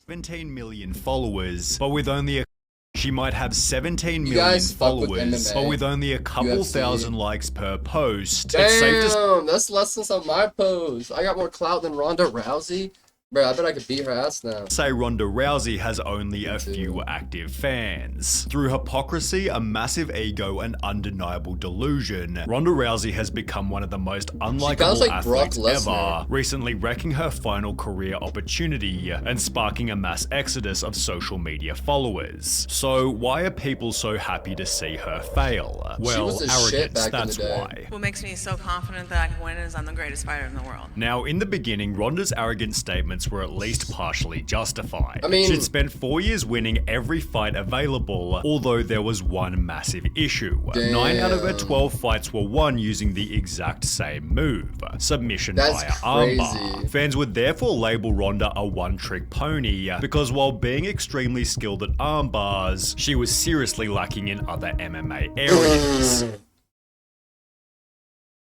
17 million followers, but with only a she might have 17 million followers, but with only a couple thousand likes per post. Damn, it's safe to that's less than some of my posts. I got more clout than Ronda Rousey. Bro, I bet I could beat her ass now. say Ronda Rousey has only a few active fans. Through hypocrisy, a massive ego, and undeniable delusion, Ronda Rousey has become one of the most unlikable athletes ever, recently wrecking her final career opportunity and sparking a mass exodus of social media followers. So why are people so happy to see her fail? Well, arrogance, that's why. What makes me so confident that I can win is I'm the greatest fighter in the world. Now, in the beginning, Ronda's arrogant statements were at least partially justified. I mean, she'd spent 4 years winning every fight available, although there was one massive issue. Damn. 9 out of her 12 fights were won using the exact same move, submission via armbar. Fans would therefore label Ronda a one-trick pony, because while being extremely skilled at armbars, she was seriously lacking in other MMA areas.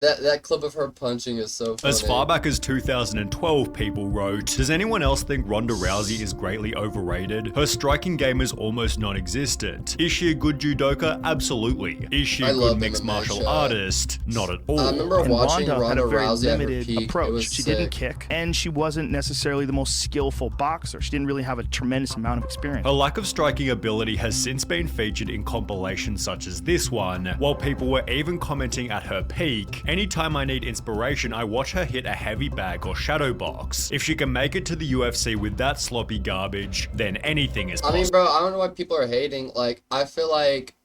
That clip of her punching is so funny. As far back as 2012, people wrote, "Does anyone else think Ronda Rousey is greatly overrated? Her striking game is almost non-existent. Is she a good judoka? Absolutely. Is she a good mixed martial artist? Not at all." I remember watching Ronda Rousey at her limited peak. approach. She didn't kick, and she wasn't necessarily the most skillful boxer. She didn't really have a tremendous amount of experience. Her lack of striking ability has since been featured in compilations such as this one, while people were even commenting at her peak, "Anytime I need inspiration, I watch her hit a heavy bag or shadow box. If she can make it to the UFC with that sloppy garbage, then anything is possible." I mean, bro, I don't know why people are hating. Like, I feel like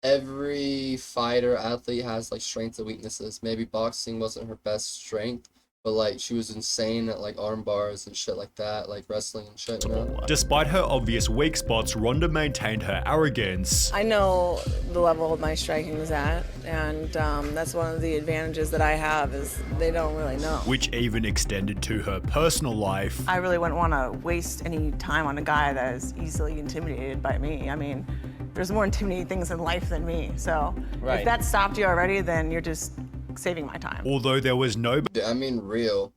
every fighter, athlete has, like, strengths and weaknesses. Maybe boxing wasn't her best strength, but, like, she was insane at, like, arm bars and shit like that, like wrestling and shit, you know? Despite her obvious weak spots, Ronda maintained her arrogance. I know the level my striking is at, and that's one of the advantages that I have is they don't really know. Which even extended to her personal life. I really wouldn't want to waste any time on a guy that is easily intimidated by me. I mean, there's more intimidating things in life than me, so if that stopped you already, then you're just saving my time. Although there was no real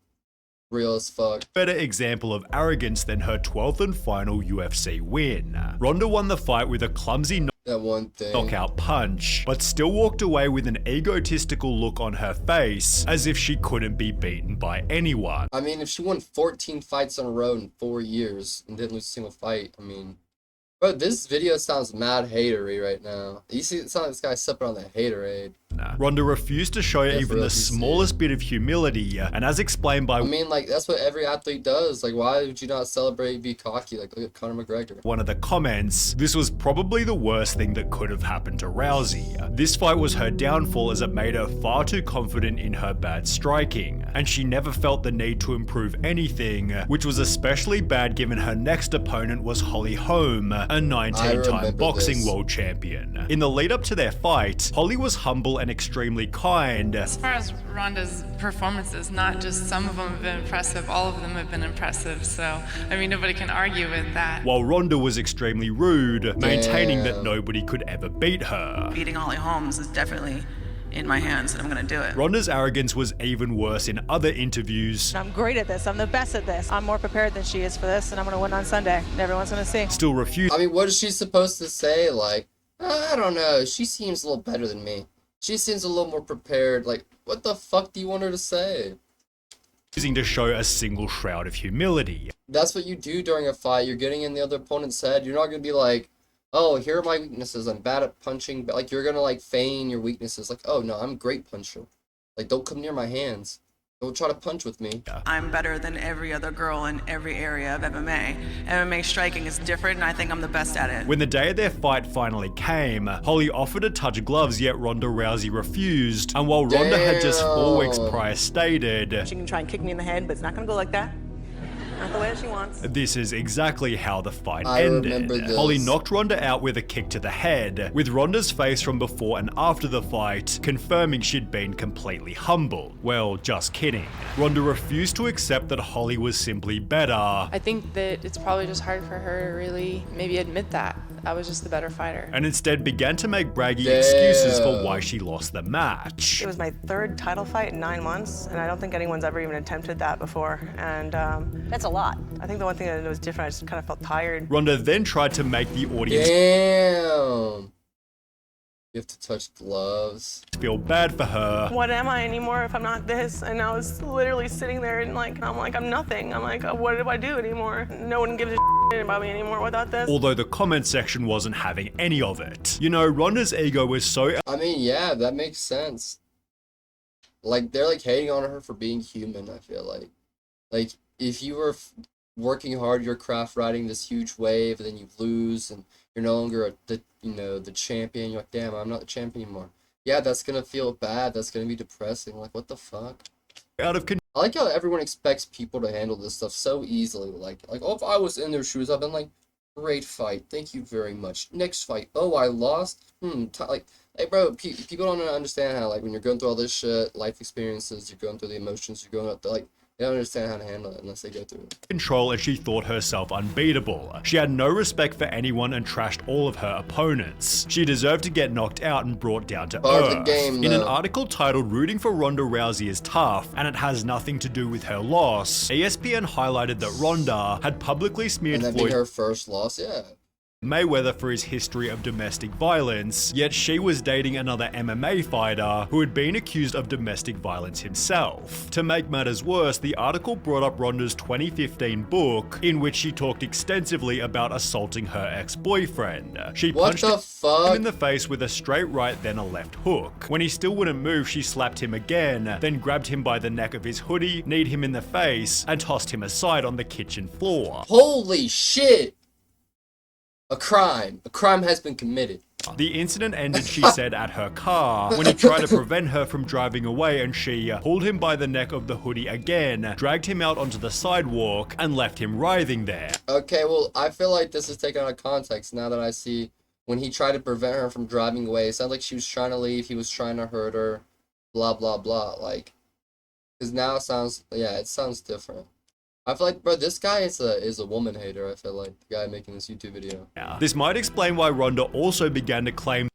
as fuck better example of arrogance than her 12th and final UFC win. Ronda won the fight with a clumsy knockout punch, but still walked away with an egotistical look on her face, as if she couldn't be beaten by anyone. I mean, if she won 14 fights in a row in 4 years and didn't lose a single fight, I mean, bro, this video sounds mad hatery right now. You see, it sounds like this guy sipping on the haterade. Ronda refused to show even the smallest bit of humility, and as explained by— I mean, like, that's what every athlete does. Like, why would you not celebrate, be cocky? Like, look at Conor McGregor. One of the comments, this was probably the worst thing that could have happened to Rousey. This fight was her downfall as it made her far too confident in her bad striking, and she never felt the need to improve anything, which was especially bad given her next opponent was Holly Holm, a 19-time boxing world champion. In the lead up to their fight, Holly was humble and extremely kind. As far as Ronda's performances, not just some of them have been impressive, all of them have been impressive, so I mean nobody can argue with that. While Ronda was extremely rude, maintaining that nobody could ever beat her. Beating Holly Holmes is definitely in my hands and I'm gonna do it. Ronda's arrogance was even worse in other interviews. I'm great at this, I'm the best at this. I'm more prepared than she is for this and I'm gonna win on Sunday. And everyone's gonna see. Still refused. I mean, what is she supposed to say? Like, I don't know, she seems a little better than me. She seems a little more prepared. Like, what the fuck do you want her to say? Using to show a single shroud of humility. That's what you do during a fight. You're getting in the other opponent's head. You're not gonna be like, oh, here are my weaknesses. I'm bad at punching. But like, you're gonna like feign your weaknesses. Like, oh no, I'm a great puncher. Like, don't come near my hands. Don't try to punch with me. I'm better than every other girl in every area of MMA. MMA striking is different and I think I'm the best at it. When the day of their fight finally came, Holly offered to touch gloves, yet Ronda Rousey refused. And while Ronda had just 4 weeks prior stated, she can try and kick me in the head, but it's not gonna go like that. Not the way she wants. This is exactly how the fight ended. Holly knocked Ronda out with a kick to the head, with Ronda's face from before and after the fight confirming she'd been completely humbled. Well, just kidding. Ronda refused to accept that Holly was simply better. I think that it's probably just hard for her to really maybe admit that. I was just the better fighter. And instead began to make braggy excuses for why she lost the match. It was my 3rd title fight in 9 months, and I don't think anyone's ever even attempted that before. And that's a lot. I think the one thing that was different, I just kind of felt tired. Ronda then tried to make the audience You have to touch gloves. feel bad for her. What am I anymore if I'm not this? And I was literally sitting there and I'm like, I'm nothing. I'm like, what do I do anymore? No one gives a shit about me anymore without this. Although the comment section wasn't having any of it. You know, Ronda's ego was so... I mean, yeah, that makes sense. Like, they're like hating on her for being human, I feel like. Like, if you were working hard your craft, riding this huge wave, and then you lose, and you're no longer the champion, you're like, damn, I'm not the champion anymore. Yeah, that's gonna feel bad. That's gonna be depressing. Like, what the fuck? Out of control. I like how everyone expects people to handle this stuff so easily. Like, oh, if I was in their shoes, I've been like, great fight, thank you very much. Next fight, oh, I lost. Like, hey, bro, people don't understand how, like, when you're going through all this shit, life experiences, you're going through the emotions, you're going up, like, they don't understand how to handle it unless they go through it. Control, and she thought herself unbeatable. She had no respect for anyone and trashed all of her opponents. She deserved to get knocked out and brought down to earth. In an article titled "Rooting for Ronda Rousey is Tough and It Has Nothing to Do with Her Loss," ESPN highlighted that Ronda had publicly smeared and Floyd her first loss, yeah. Mayweather for his history of domestic violence, yet she was dating another MMA fighter who had been accused of domestic violence himself. To make matters worse, the article brought up Ronda's 2015 book, in which she talked extensively about assaulting her ex-boyfriend. She punched him in the face with a straight right, then a left hook. When he still wouldn't move, she slapped him again, then grabbed him by the neck of his hoodie, kneed him in the face, and tossed him aside on the kitchen floor. Holy shit! A crime has been committed. The incident ended, she said, at her car when he tried to prevent her from driving away, and she pulled him by the neck of the hoodie again, dragged him out onto the sidewalk, and left him writhing there. Okay, well, I feel like this is taken out of context now that I see when he tried to prevent her from driving away. It sounds like she was trying to leave, he was trying to hurt her, blah, blah, blah. Like, because now it sounds different. I feel like, bro, this guy is a woman hater, I feel like, the guy making this YouTube video. Yeah. This might explain why Ronda also began to claim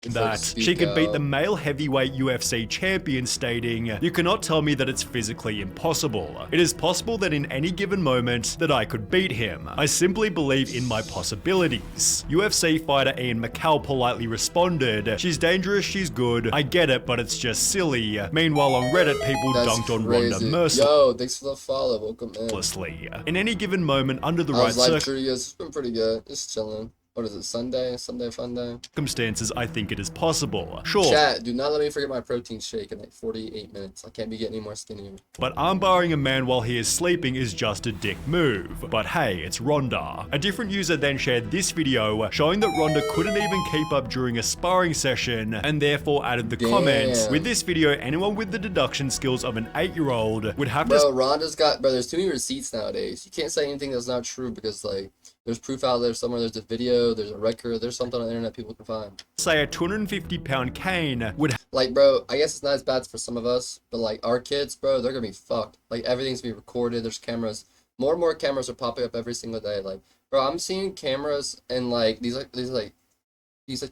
that she could beat the male heavyweight UFC champion, stating, "You cannot tell me that it's physically impossible. It is possible that in any given moment that I could beat him. I simply believe in my possibilities." UFC fighter Ian McCall politely responded, "She's dangerous, she's good. I get it, but it's just silly." Meanwhile, on Reddit, people dunked on Ronda mercilessly. Yo, thanks for the follow. Welcome in. In any given moment, under the right circumstances, it's been pretty good. Just chilling. What is it, Sunday fun day? Circumstances, I think it is possible. Sure. Chat, do not let me forget my protein shake in like 48 minutes. I can't be getting any more skinnier. But armbarring a man while he is sleeping is just a dick move. But hey, it's Ronda. A different user then shared this video showing that Ronda couldn't even keep up during a sparring session, and therefore added the comments, "With this video, anyone with the deduction skills of an 8-year-old would have to..." Ronda's got, there's too many receipts nowadays. You can't say anything that's not true because, like, there's proof out there somewhere. There's a video, there's a record, there's something on the internet people can find. Say a 250-pound cane would... Like, bro, I guess it's not as bad for some of us, but, like, our kids, bro, they're gonna be fucked. Like, everything's gonna be recorded, there's cameras. More and more cameras are popping up every single day. Like, bro, I'm seeing cameras and, like, these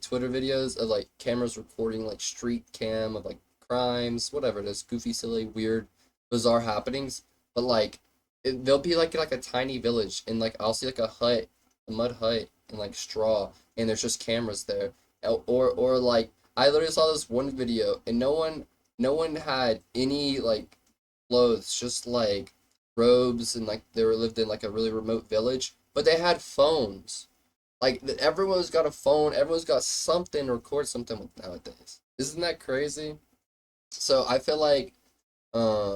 Twitter videos of, like, cameras recording, like, street cam of, like, crimes, whatever it is, goofy, silly, weird, bizarre happenings. But, like, they'll be like a tiny village, and like I'll see like a mud hut, and like straw, and there's just cameras there. Or like I literally saw this one video, and no one had any like clothes, just like robes, and like they lived in like a really remote village, but they had phones. Like everyone's got a phone, everyone's got something to record something with nowadays. Isn't that crazy? So I feel like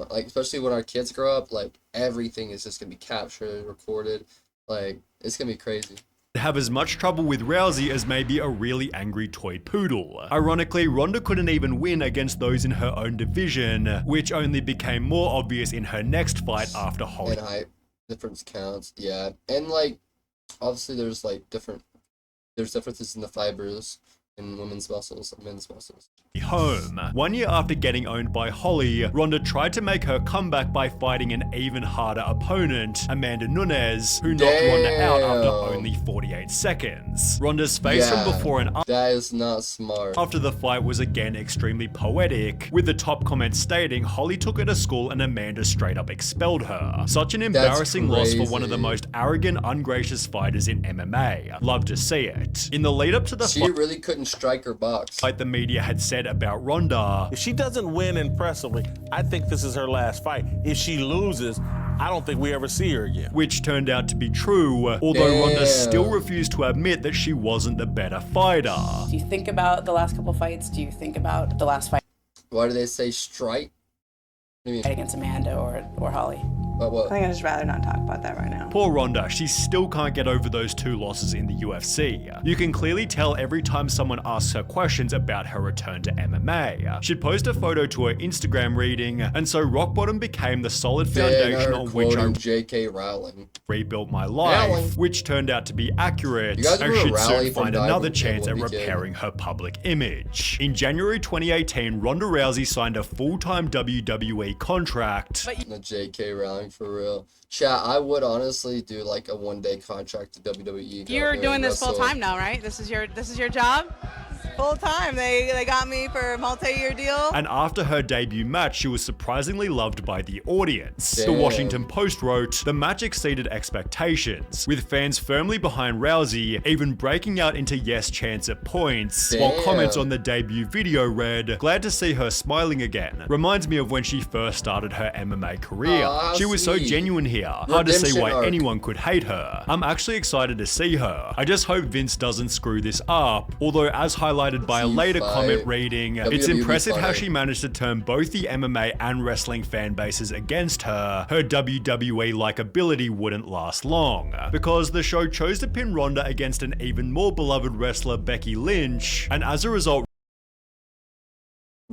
especially when our kids grow up, like everything is just gonna be captured, recorded. Like it's gonna be crazy. Have as much trouble with Rousey as maybe a really angry toy poodle. Ironically, Ronda couldn't even win against those in her own division, which only became more obvious in her next fight after holding. And height difference counts, yeah. And like obviously there's differences in the fibers. in women's muscles and men's muscles. Home. 1 year after getting owned by Holly, Ronda tried to make her comeback by fighting an even harder opponent, Amanda Nunes, who knocked Ronda out after only 48 seconds. Ronda's face from before and after that is not smart. After the fight was again extremely poetic, with the top comment stating Holly took her to school and Amanda straight up expelled her. Such an embarrassing loss for one of the most arrogant, ungracious fighters in MMA. Love to see it. In the lead up to the fight, she really couldn't strike her box. Like the media had said about Ronda, if she doesn't win impressively, I think this is her last fight. If she loses, I don't think we ever see her again. Which turned out to be true, although Ronda still refused to admit that she wasn't the better fighter. Do you think about the last couple fights? Do you think about the last fight? Why do they say strike? Against Amanda or Holly? What? I think I'd just rather not talk about that right now. Poor Ronda, she still can't get over those 2 losses in the UFC. You can clearly tell every time someone asks her questions about her return to MMA. She'd post a photo to her Instagram reading, and so rock bottom became the solid foundation on which I J.K. Rowling rebuilt my life, which turned out to be accurate, and should soon find another chance at repairing her public image. In January 2018, Ronda Rousey signed a full-time WWE contract. The J.K. Rowling for real. Chat, I would honestly do like a 1-day contract to WWE. You're doing this full time now, right? This is your job? Full time. They got me for a multi-year deal. And after her debut match, she was surprisingly loved by the audience. Damn. The Washington Post wrote, the match exceeded expectations, with fans firmly behind Rousey, even breaking out into yes chants at points, while comments on the debut video read, glad to see her smiling again. Reminds me of when she first started her MMA career. She was so genuine here. Hard to see why anyone could hate her. I'm actually excited to see her. I just hope Vince doesn't screw this up, although as highlighted by a later comment reading, it's impressive how she managed to turn both the MMA and wrestling fan bases against her. Her WWE likability wouldn't last long, because the show chose to pin Ronda against an even more beloved wrestler, Becky Lynch, and as a result,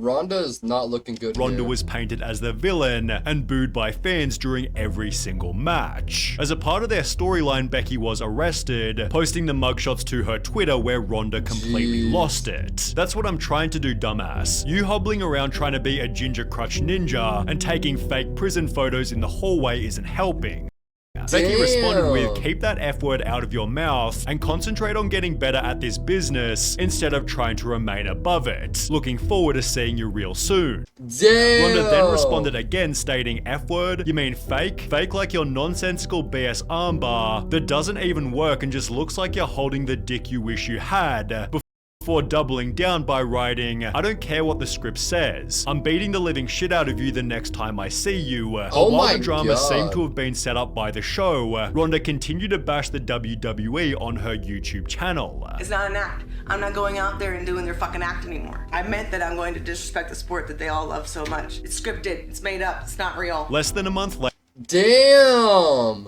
Ronda is not looking good. Ronda was painted as the villain and booed by fans during every single match. As a part of their storyline, Becky was arrested, posting the mugshots to her Twitter where Ronda completely lost it. That's what I'm trying to do, dumbass. You hobbling around trying to be a ginger crutch ninja and taking fake prison photos in the hallway isn't helping. Becky responded with, keep that F word out of your mouth and concentrate on getting better at this business instead of trying to remain above it. Looking forward to seeing you real soon. Damn. Ronda then responded again stating, F word? You mean fake? Fake like your nonsensical BS armbar that doesn't even work and just looks like you're holding the dick you wish you had. Before doubling down by writing, I don't care what the script says. I'm beating the living shit out of you the next time I see you. While the drama seemed to have been set up by the show, Ronda continued to bash the WWE on her YouTube channel. It's not an act. I'm not going out there and doing their fucking act anymore. I meant that I'm going to disrespect the sport that they all love so much. It's scripted. It's made up. It's not real. Less than a month later, damn.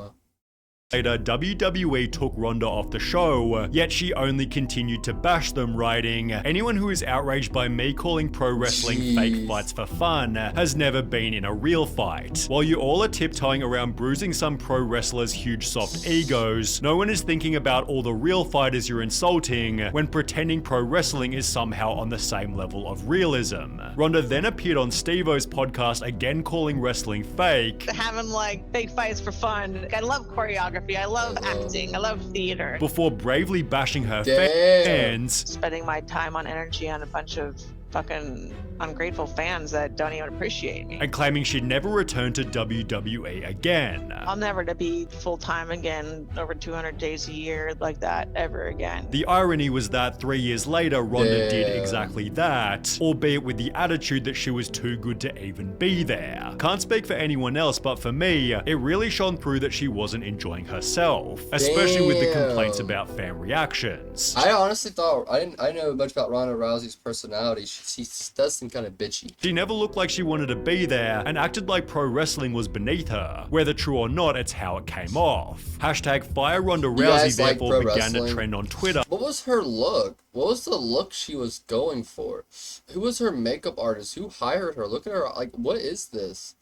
WWE took Ronda off the show, yet she only continued to bash them, writing, anyone who is outraged by me calling pro wrestling fake fights for fun has never been in a real fight. While you all are tiptoeing around bruising some pro wrestlers' huge soft egos, no one is thinking about all the real fighters you're insulting when pretending pro wrestling is somehow on the same level of realism. Ronda then appeared on Steve-O's podcast again calling wrestling fake. Having like fake fights for fun. I love choreography. I love acting. I love theater. Before bravely bashing her fans. Spending my time on energy on a bunch of fucking ungrateful fans that don't even appreciate me. And claiming she'd never return to WWE again. I'll never to be full-time again over 200 days a year like that ever again. The irony was that 3 years later, Ronda did exactly that, albeit with the attitude that she was too good to even be there. Can't speak for anyone else, but for me, it really shone through that she wasn't enjoying herself, especially with the complaints about fan reactions. I honestly thought, I know much about Ronda Rousey's personality. She does seem kind of bitchy. She never looked like she wanted to be there and acted like pro wrestling was beneath her. Whether true or not, it's how it came off. Hashtag Fire Ronda Rousey therefore began to trend on Twitter. What was her look? What was the look she was going for? Who was her makeup artist? Who hired her? Look at her, like, what is this?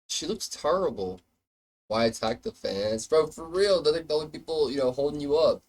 She looks terrible. Why attack the fans? Bro, for real, they're like the only people, you know, holding you up.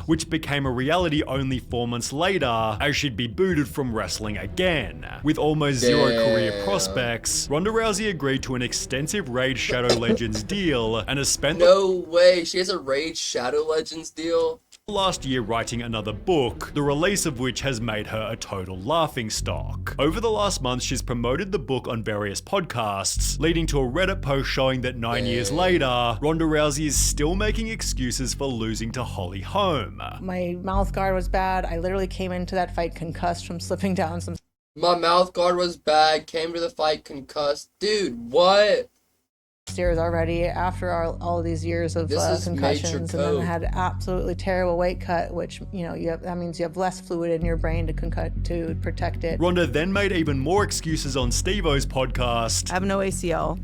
which became a reality only 4 months later, as she'd be booted from wrestling again. With almost zero career prospects, Ronda Rousey agreed to an extensive Raid Shadow Legends deal and has spent No way, she has a Raid Shadow Legends deal? last year writing another book, the release of which has made her a total laughingstock. Over the last month, she's promoted the book on various podcasts, leading to a Reddit post showing that 9 years later, Ronda Rousey is still making excuses for losing to Holly Holm. My mouth guard was bad. I literally came into that fight concussed from slipping down some. My mouth guard was bad, came to the fight concussed. Dude, what? Stairs already after all of these years of concussions, and then had absolutely terrible weight cut, which that means you have less fluid in your brain to protect it. Ronda then made even more excuses on Steve-O's podcast. I have no ACL.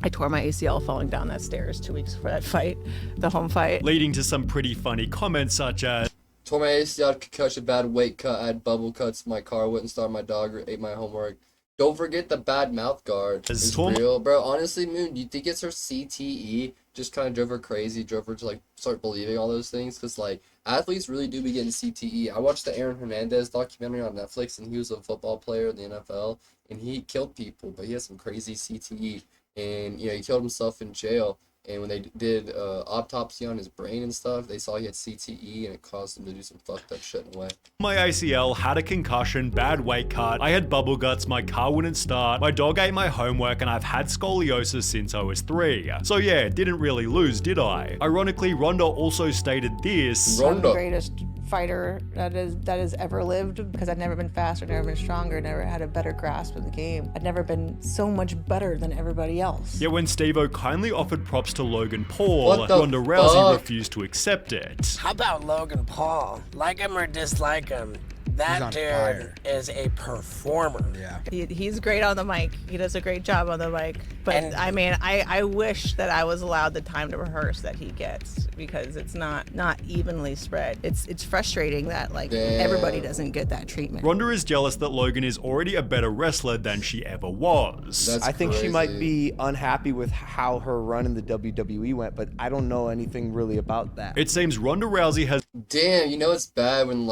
I tore my ACL falling down that stairs 2 weeks before that fight, the home fight. Leading to some pretty funny comments such as, tore my ACL, concussion, bad weight cut, I had bubble cuts, my car wouldn't start, my dog ate my homework. Don't forget the bad mouth guard. It's real. Bro, honestly, Moon, do you think it's her CTE just kind of drove her crazy, drove her to, like, start believing all those things? Because, like, athletes really do be getting CTE. I watched the Aaron Hernandez documentary on Netflix, and he was a football player in the NFL, and he killed people, but he had some crazy CTE. And, he killed himself in jail. And when they did autopsy on his brain and stuff, they saw he had CTE and it caused him to do some fucked up shit in a way. My ACL, had a concussion, bad weight cut, I had bubble guts, my car wouldn't start, my dog ate my homework, and I've had scoliosis since I was 3. So yeah, didn't really lose, did I? Ironically, Ronda also stated this. I'm the greatest fighter that has ever lived, because I've never been faster, never been stronger, never had a better grasp of the game. I've never been so much better than everybody else. Yet when Steve-O kindly offered props to Logan Paul, Ronda Rousey refused to accept it. How about Logan Paul? Like him or dislike him, that dude is a performer. Yeah. He's great on the mic. He does a great job on the mic. But I wish that I was allowed the time to rehearse that he gets, because it's not evenly spread. It's frustrating that everybody doesn't get that treatment. Ronda is jealous that Logan is already a better wrestler than she ever was. I think she might be unhappy with how her run in the WWE went, but I don't know anything really about that. It seems Ronda Rousey has... Damn, it's bad when,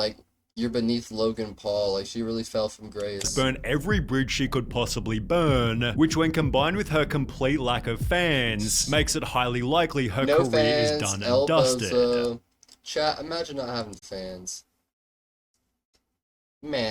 you're beneath Logan Paul. She really fell from grace. Burn every bridge she could possibly burn, which when combined with her complete lack of fans, makes it highly likely her career is done and dusted. Chat, imagine not having fans. Man.